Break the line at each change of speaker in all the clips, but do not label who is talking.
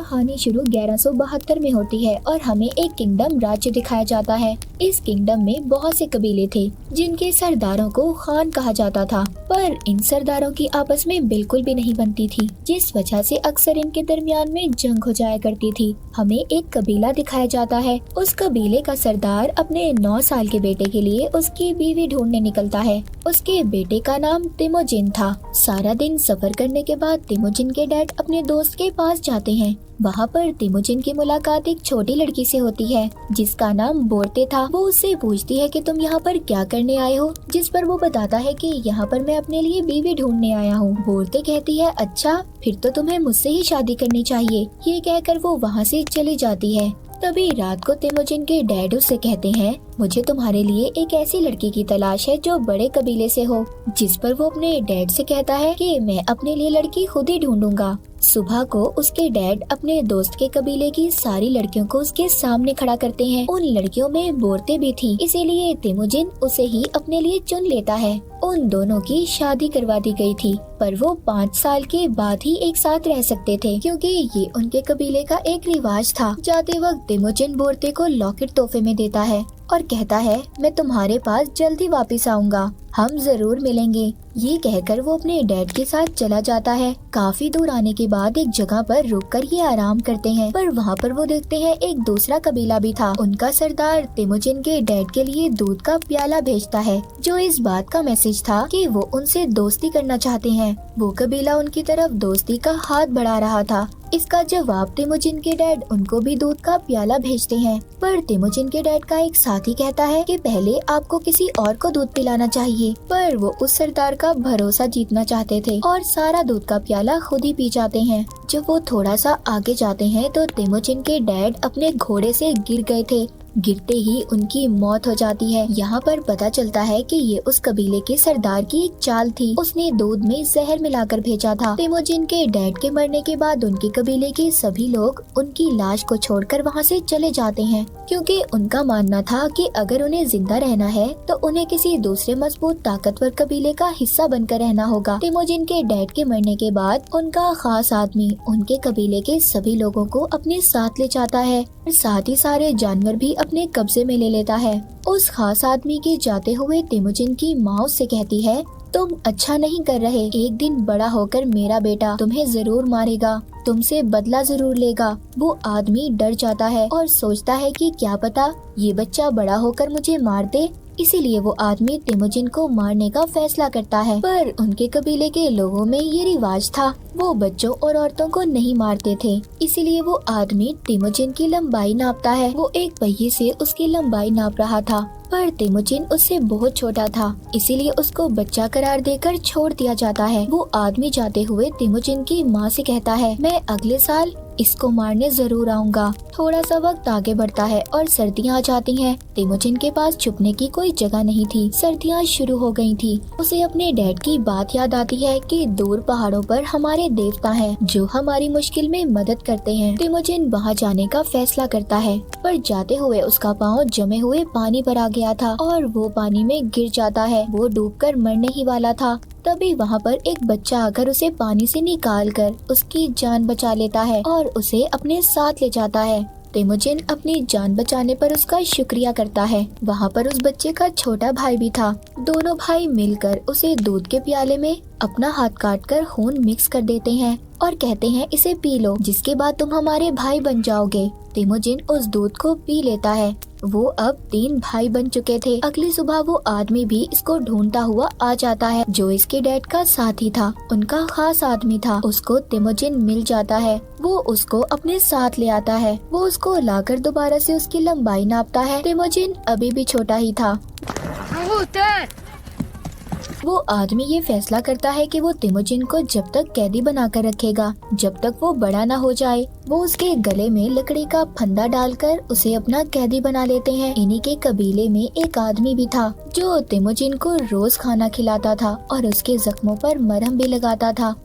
कहानी शुरू 1172 में होती है और हमें एक किंगडम राज्य दिखाया जाता है। इस किंगडम में बहुत से कबीले थे जिनके सरदारों को खान कहा जाता था, पर इन सरदारों की आपस में बिल्कुल भी नहीं बनती थी, जिस वजह से अक्सर इनके दरमियान में जंग हो जाया करती थी। हमें एक कबीला दिखाया जाता है। उस कबीले का सरदार अपने 9 साल के बेटे के लिए उसकी बीवी ढूंढने निकलता है। उसके बेटे का नाम तिमोजिन था। सारा दिन सफर करने के बाद तिमोजिन के डैड अपने दोस्त के पास जाते हैं। वहाँ पर तिमोजिन की मुलाकात एक छोटी लड़की से होती है जिसका नाम बोर्ते था। वो उससे पूछती है कि तुम यहाँ पर क्या करने आए हो, जिस पर वो बताता है कि यहाँ पर मैं अपने लिए बीवी ढूंढने आया हूँ। बोर्ते कहती है, अच्छा फिर तो तुम्हें मुझसे ही शादी करनी चाहिए। ये कहकर वो वहाँ से चली जाती है। तभी रात को तिमोजिन के डैड उससे कहते हैं, मुझे तुम्हारे लिए एक ऐसी लड़की की तलाश है जो बड़े कबीले से हो। जिस पर वो अपने डैड से कहता है कि मैं अपने लिए लड़की खुद ही ढूंढूंगा। सुबह को उसके डैड अपने दोस्त के कबीले की सारी लड़कियों को उसके सामने खड़ा करते हैं। उन लड़कियों में बोर्ते भी थी, इसीलिए तिमोजिन उसे ही अपने लिए चुन लेता है। उन दोनों की शादी करवा दी गई थी, पर वो 5 साल के बाद ही एक साथ रह सकते थे, क्योंकि ये उनके कबीले का एक रिवाज था। जाते वक्त तिमोजिन बोर्ते को लॉकेट तोहफे में देता है और कहता है, मैं तुम्हारे पास जल्दी वापस आऊंगा, हम जरूर मिलेंगे। ये कहकर वो अपने डैड के साथ चला जाता है। काफी दूर आने के बाद एक जगह पर रुककर ये आराम करते हैं, पर वहाँ पर वो देखते हैं एक दूसरा कबीला भी था। उनका सरदार तिमोजिन के डैड के लिए दूध का प्याला भेजता है, जो इस बात का मैसेज था कि वो उनसे दोस्ती करना चाहते हैं। वो कबीला उनकी तरफ दोस्ती का हाथ बढ़ा रहा था। इसका जवाब तिमोजिन के डैड उनको भी दूध का प्याला भेजते हैं, पर तिमोजिन के डैड का एक साथी कहता है कि पहले आपको किसी और को दूध पिलाना चाहिए। पर वो उस सरदार का भरोसा जीतना चाहते थे और सारा दूध का प्याला खुद ही पी जाते हैं। जब वो थोड़ा सा आगे जाते हैं तो तिमोजिन के डैड अपने घोड़े से गिर गए थे। गिरते ही उनकी मौत हो जाती है। यहाँ पर पता चलता है कि ये उस कबीले के सरदार की एक चाल थी। उसने दूध में जहर मिलाकर भेजा था। तिमोजिन के डैड के मरने के बाद उनके कबीले के सभी लोग उनकी लाश को छोड़कर वहाँ से चले जाते हैं, क्योंकि उनका मानना था कि अगर उन्हें जिंदा रहना है तो उन्हें किसी दूसरे मजबूत ताकतवर कबीले का हिस्सा बनकर रहना होगा। तिमोजिन के डैड के मरने के बाद उनका खास आदमी उनके कबीले के सभी लोगों को अपने साथ ले जाता है, साथ ही सारे जानवर भी अपने कब्जे में ले लेता है। उस खास आदमी के जाते हुए तिमोजिन की माँ उससे कहती है, तुम अच्छा नहीं कर रहे। एक दिन बड़ा होकर मेरा बेटा तुम्हें जरूर मारेगा, तुमसे बदला जरूर लेगा। वो आदमी डर जाता है और सोचता है कि क्या पता ये बच्चा बड़ा होकर मुझे मार दे, इसीलिए वो आदमी तिमोजिन को मारने का फैसला करता है। पर उनके कबीले के लोगों में ये रिवाज था, वो बच्चों और औरतों को नहीं मारते थे, इसीलिए वो आदमी तिमोजिन की लंबाई नापता है। वो एक पहिए से उसकी लंबाई नाप रहा था, पर तिमोजिन उससे बहुत छोटा था, इसीलिए उसको बच्चा करार देकर छोड़ दिया जाता है। वो आदमी जाते हुए तिमोजिन की माँ से कहता है, मैं अगले साल इसको मारने जरूर आऊंगा। थोड़ा सा वक्त आगे बढ़ता है और सर्दियाँ आ जाती हैं। तिमोजिन के पास छुपने की कोई जगह नहीं थी। सर्दियाँ शुरू हो गई थी। उसे अपने डैड की बात याद आती है कि दूर पहाड़ों पर हमारे देवता हैं जो हमारी मुश्किल में मदद करते हैं। तिमोजिन वहाँ जाने का फैसला करता है, पर जाते हुए उसका पाँव जमे हुए पानी पर आ गया था और वो पानी में गिर जाता है। वो डूबकर मरने ही वाला था। तभी वहाँ पर एक बच्चा आकर उसे पानी से निकालकर उसकी जान बचा लेता है और उसे अपने साथ ले जाता है। तिमोजिन अपनी जान बचाने पर उसका शुक्रिया करता है। वहाँ पर उस बच्चे का छोटा भाई भी था। दोनों भाई मिलकर उसे दूध के प्याले में अपना हाथ काटकर खून मिक्स कर देते हैं और कहते हैं, इसे पी लो, जिसके बाद तुम हमारे भाई बन जाओगे। तिमोजिन उस दूध को पी लेता है। वो अब 3 भाई बन चुके थे। अगली सुबह वो आदमी भी इसको ढूंढता हुआ आ जाता है, जो इसके डैड का साथी था, उनका खास आदमी था। उसको तिमोजिन मिल जाता है। वो उसको अपने साथ ले आता है। वो उसको लाकर दोबारा से उसकी लंबाई नापता है। तिमोजिन अभी भी छोटा ही था। वो आदमी ये फैसला करता है कि वो तिमोजिन को जब तक कैदी बनाकर रखेगा जब तक वो बड़ा ना हो जाए। वो उसके गले में लकड़ी का फंदा डालकर उसे अपना कैदी बना लेते हैं। इन्हीं के कबीले में एक आदमी भी था जो तिमोजिन को रोज खाना खिलाता था और उसके जख्मों पर मरहम भी लगाता था।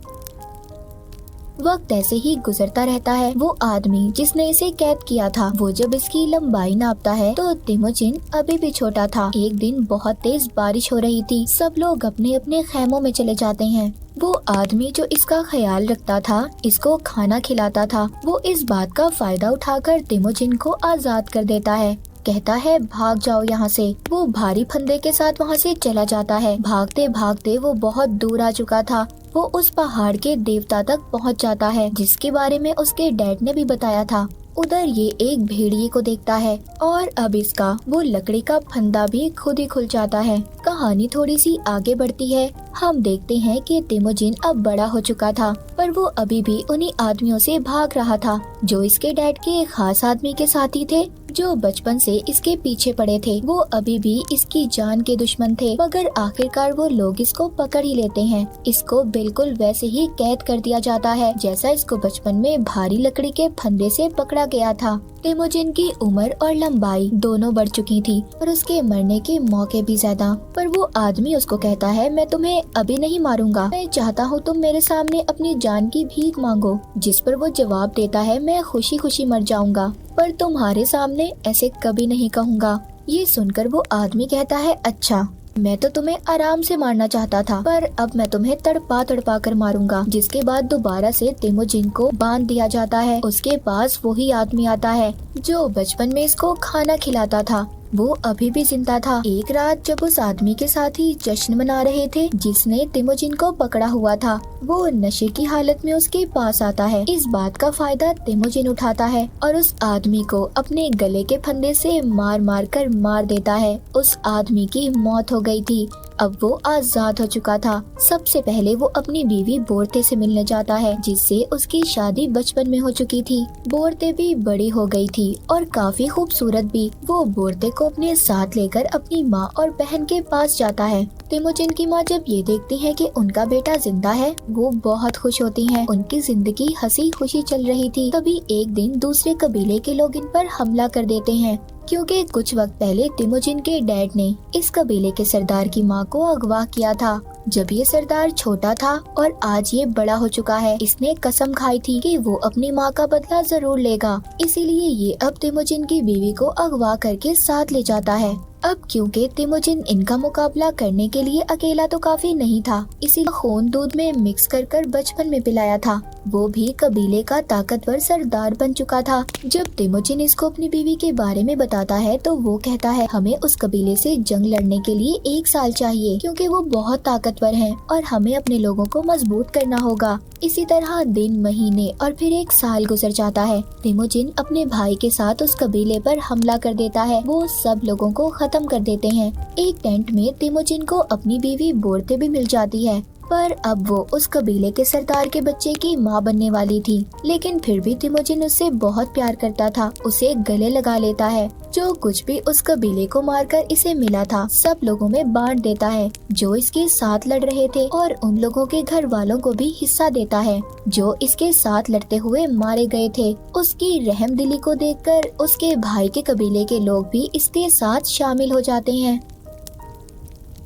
वक्त ऐसे ही गुजरता रहता है। वो आदमी जिसने इसे कैद किया था, वो जब इसकी लंबाई नापता है तो तिमोजिन अभी भी छोटा था। एक दिन बहुत तेज बारिश हो रही थी। सब लोग अपने अपने खेमों में चले जाते हैं। वो आदमी जो इसका ख्याल रखता था, इसको खाना खिलाता था, वो इस बात का फायदा उठाकर तिमोजिन को आजाद कर देता है। कहता है भाग जाओ यहाँ से। वो भारी फंदे के साथ वहाँ से चला जाता है। भागते भागते वो बहुत दूर आ चुका था। वो उस पहाड़ के देवता तक पहुँच जाता है जिसके बारे में उसके डैड ने भी बताया था। उधर ये एक भेड़िए को देखता है और अब इसका वो लकड़ी का फंदा भी खुद ही खुल जाता है। कहानी थोड़ी सी आगे बढ़ती है। हम देखते हैं कि तिमोजिन अब बड़ा हो चुका था, पर वो अभी भी उन्हीं आदमियों से भाग रहा था जो इसके डैड के एक खास आदमी के साथी थे, जो बचपन से इसके पीछे पड़े थे। वो अभी भी इसकी जान के दुश्मन थे, मगर आखिरकार वो लोग इसको पकड़ ही लेते हैं। इसको बिल्कुल वैसे ही कैद कर दिया जाता है जैसा इसको बचपन में भारी लकड़ी के फंदे से पकड़ा गया था। तिमोजिन की उम्र और लंबाई दोनों बढ़ चुकी थी और उसके मरने के मौके भी ज्यादा। पर वो आदमी उसको कहता है, मैं तुम्हें अभी नहीं मारूंगा, मैं चाहता हूँ तुम मेरे सामने अपनी जान की भीख मांगो। जिस पर वो जवाब देता है, मैं खुशी खुशी मर जाऊंगा, पर तुम्हारे सामने ऐसे कभी नहीं कहूँगा। ये सुनकर वो आदमी कहता है, अच्छा, मैं तो तुम्हें आराम से मारना चाहता था, पर अब मैं तुम्हें तड़पा तड़पा कर मारूंगा। जिसके बाद दोबारा से तिमोजिन को बांध दिया जाता है। उसके पास वही आदमी आता है जो बचपन में इसको खाना खिलाता था। वो अभी भी जिंदा था। एक रात जब उस आदमी के साथ ही जश्न मना रहे थे जिसने तिमोजिन को पकड़ा हुआ था, वो नशे की हालत में उसके पास आता है। इस बात का फायदा तिमोजिन उठाता है और उस आदमी को अपने गले के फंदे से मार मार कर मार देता है। उस आदमी की मौत हो गई थी। अब वो आजाद हो चुका था। सबसे पहले वो अपनी बीवी बोरते से मिलने जाता है जिससे उसकी शादी बचपन में हो चुकी थी। बोरते भी बड़ी हो गई थी और काफी खूबसूरत भी। वो बोरते को अपने साथ लेकर अपनी माँ और बहन के पास जाता है। तिमोजिन की माँ जब ये देखती है कि उनका बेटा जिंदा है, वो बहुत खुश होती हैं। उनकी जिंदगी हंसी खुशी चल रही थी। तभी एक दिन दूसरे कबीले के लोग इन पर हमला कर देते हैं, क्योंकि कुछ वक्त पहले तिमोजिन के डैड ने इस कबीले के सरदार की मां को अगवा किया था। जब ये सरदार छोटा था और आज ये बड़ा हो चुका है, इसने कसम खाई थी कि वो अपनी मां का बदला जरूर लेगा। इसीलिए ये अब तिमोजिन की बीवी को अगवा करके साथ ले जाता है। अब क्योंकि तिमोजिन इनका मुकाबला करने के लिए अकेला तो काफी नहीं था, इसीलिए खून दूध में मिक्स कर बचपन में पिलाया था। वो भी कबीले का ताकतवर सरदार बन चुका था। जब तिमोजिन इसको अपनी बीवी के बारे में बताता है तो वो कहता है, हमें उस कबीले से जंग लड़ने के लिए 1 साल चाहिए, क्योंकि वो बहुत ताकतवर हैं और हमें अपने लोगों को मजबूत करना होगा। इसी तरह दिन, महीने और फिर 1 साल गुजर जाता है। तिमोजिन अपने भाई के साथ उस कबीले पर हमला कर देता है। वो सब लोगों को खत्म कर देते हैं। एक टेंट में तिमोजिन को अपनी बीवी बोरते भी मिल जाती है, पर अब वो उस कबीले के सरदार के बच्चे की माँ बनने वाली थी। लेकिन फिर भी तिमोजिन उससे बहुत प्यार करता था, उसे गले लगा लेता है। जो कुछ भी उस कबीले को मारकर इसे मिला था सब लोगों में बांट देता है जो इसके साथ लड़ रहे थे, और उन लोगों के घर वालों को भी हिस्सा देता है जो इसके साथ लड़ते हुए मारे गए थे। उसकी रहमदिली को देखकर उसके भाई के कबीले के लोग भी इसके साथ शामिल हो जाते हैं।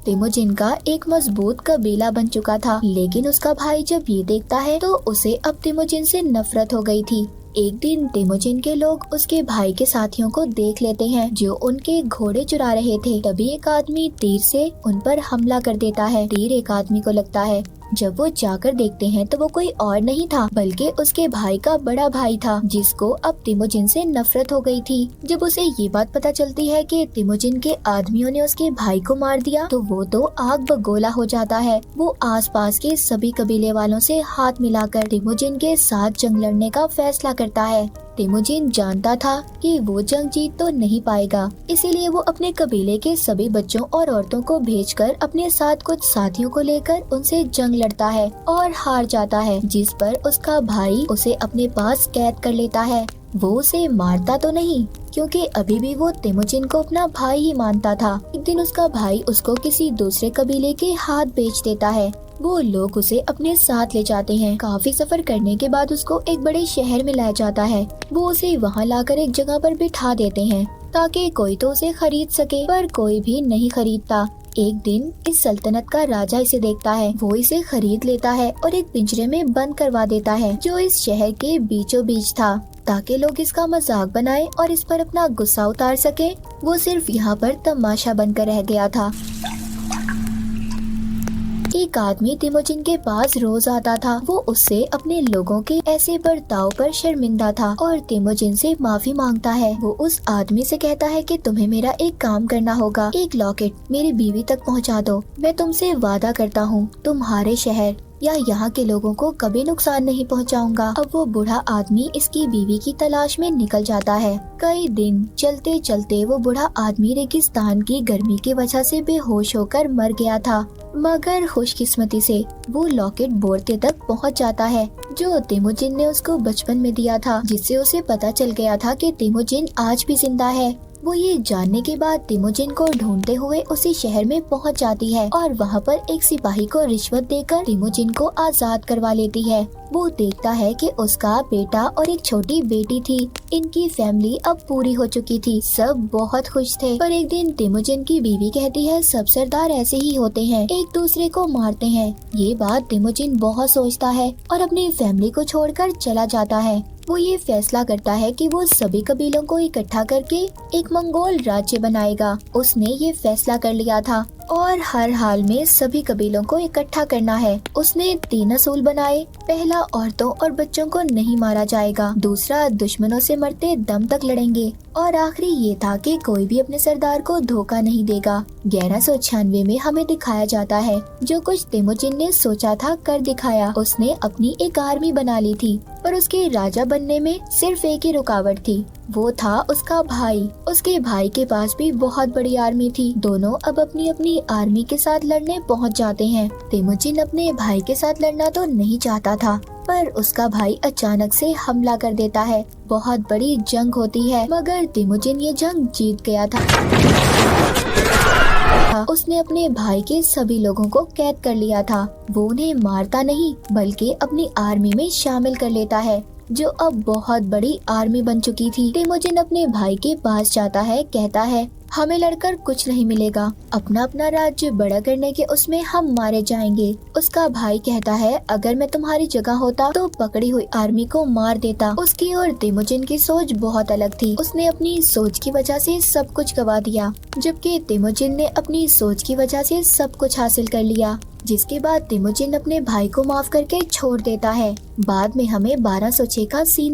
तिमोजिन का एक मजबूत कबीला बन चुका था, लेकिन उसका भाई जब ये देखता है तो उसे अब तिमोजिन से नफरत हो गई थी। एक दिन तिमोजिन के लोग उसके भाई के साथियों को देख लेते हैं जो उनके घोड़े चुरा रहे थे। तभी एक आदमी तीर से उन पर हमला कर देता है। तीर एक आदमी को लगता है। जब वो जाकर देखते हैं तो वो कोई और नहीं था बल्कि उसके भाई का बड़ा भाई था, जिसको अब तिमोजिन से नफरत हो गई थी। जब उसे ये बात पता चलती है कि तिमोजिन के आदमियों ने उसके भाई को मार दिया तो वो तो आग बगोला हो जाता है। वो आसपास के सभी कबीले वालों से हाथ मिलाकर तिमोजिन के साथ जंग लड़ने का फैसला करता है। तिमोजिन जानता था कि वो जंग जीत तो नहीं पाएगा, इसीलिए वो अपने कबीले के सभी बच्चों और औरतों को भेजकर अपने साथ कुछ साथियों को लेकर उनसे जंग लड़ता है और हार जाता है, जिस पर उसका भाई उसे अपने पास कैद कर लेता है। वो उसे मारता तो नहीं, क्योंकि अभी भी वो तिमोजिन को अपना भाई ही मानता था। एक दिन उसका भाई उसको किसी दूसरे कबीले के हाथ बेच देता है। वो लोग उसे अपने साथ ले जाते हैं। काफी सफर करने के बाद उसको एक बड़े शहर में लाया जाता है। वो उसे वहाँ लाकर एक जगह पर बिठा देते हैं ताकि कोई तो उसे खरीद सके, पर कोई भी नहीं खरीदता। एक दिन इस सल्तनत का राजा इसे देखता है। वो इसे खरीद लेता है और एक पिंजरे में बंद करवा देता है जो इस शहर के बीचों बीच था, ताकि लोग इसका मजाक बनाएं और इस पर अपना गुस्सा उतार सके। वो सिर्फ यहाँ पर तमाशा बनकर रह गया था। एक आदमी तिमोजिन के पास रोज आता था। वो उससे अपने लोगों के ऐसे बर्ताव पर शर्मिंदा था और तिमोजिन से माफी मांगता है। वो उस आदमी से कहता है कि तुम्हें मेरा एक काम करना होगा, एक लॉकेट मेरी बीवी तक पहुंचा दो। मैं तुमसे वादा करता हूँ तुम्हारे शहर या यहाँ के लोगों को कभी नुकसान नहीं पहुँचाऊंगा। अब वो बूढ़ा आदमी इसकी बीवी की तलाश में निकल जाता है। कई दिन चलते चलते वो बूढ़ा आदमी रेगिस्तान की गर्मी की वजह से बेहोश होकर मर गया था, मगर खुशकिस्मती से वो लॉकेट बोरते तक पहुँच जाता है जो तिमोजिन ने उसको बचपन में दिया था, जिससे उसे पता चल गया था कि तिमोजिन आज भी जिंदा है। वो ये जानने के बाद तिमोजिन को ढूंढते हुए उसी शहर में पहुंच जाती है और वहां पर एक सिपाही को रिश्वत देकर तिमोजिन को आजाद करवा लेती है। वो देखता है कि उसका बेटा और एक छोटी बेटी थी। इनकी फैमिली अब पूरी हो चुकी थी। सब बहुत खुश थे। पर एक दिन तिमोजिन की बीवी कहती है सब सरदार ऐसे ही होते हैं, एक दूसरे को मारते हैं। ये बात तिमोजिन बहुत सोचता है और अपनी फैमिली को छोड़कर चला जाता है। वो ये फैसला करता है कि वो सभी कबीलों को इकट्ठा करके एक मंगोल राज्य बनाएगा। उसने ये फैसला कर लिया था और हर हाल में सभी कबीलों को इकट्ठा करना है। उसने 3 असूल बनाए। पहला, औरतों और बच्चों को नहीं मारा जाएगा। दूसरा, दुश्मनों से मरते दम तक लड़ेंगे। और आखिरी ये था कि कोई भी अपने सरदार को धोखा नहीं देगा। 1196 में हमें दिखाया जाता है जो कुछ तिमोजिन ने सोचा था कर दिखाया। उसने अपनी एक आर्मी बना ली थी, पर उसके राजा बनने में सिर्फ एक ही रुकावट थी, वो था उसका भाई। उसके भाई के पास भी बहुत बड़ी आर्मी थी। दोनों अब अपनी अपनी आर्मी के साथ लड़ने पहुंच जाते हैं। तिमोजिन अपने भाई के साथ लड़ना तो नहीं चाहता था, पर उसका भाई अचानक से हमला कर देता है। बहुत बड़ी जंग होती है, मगर तिमोजिन ये जंग जीत गया था। उसने अपने भाई के सभी लोगों को कैद कर लिया था। वो उन्हें मारता नहीं बल्कि अपनी आर्मी में शामिल कर लेता है, जो अब बहुत बड़ी आर्मी बन चुकी थी। तिमोजिन अपने भाई के पास जाता है, कहता है हमें लड़कर कुछ नहीं मिलेगा, अपना अपना राज्य बड़ा करने के उसमें हम मारे जाएंगे। उसका भाई कहता है अगर मैं तुम्हारी जगह होता तो पकड़ी हुई आर्मी को मार देता। उसकी और तिमोजिन की सोच बहुत अलग थी। उसने अपनी सोच की वजह से सब कुछ गवा दिया, जबकि तिमोजिन ने अपनी सोच की वजह से सब कुछ हासिल कर लिया। जिसके बाद तिमोजिन अपने भाई को माफ करके छोड़ देता है। बाद में हमें 1206 का सीन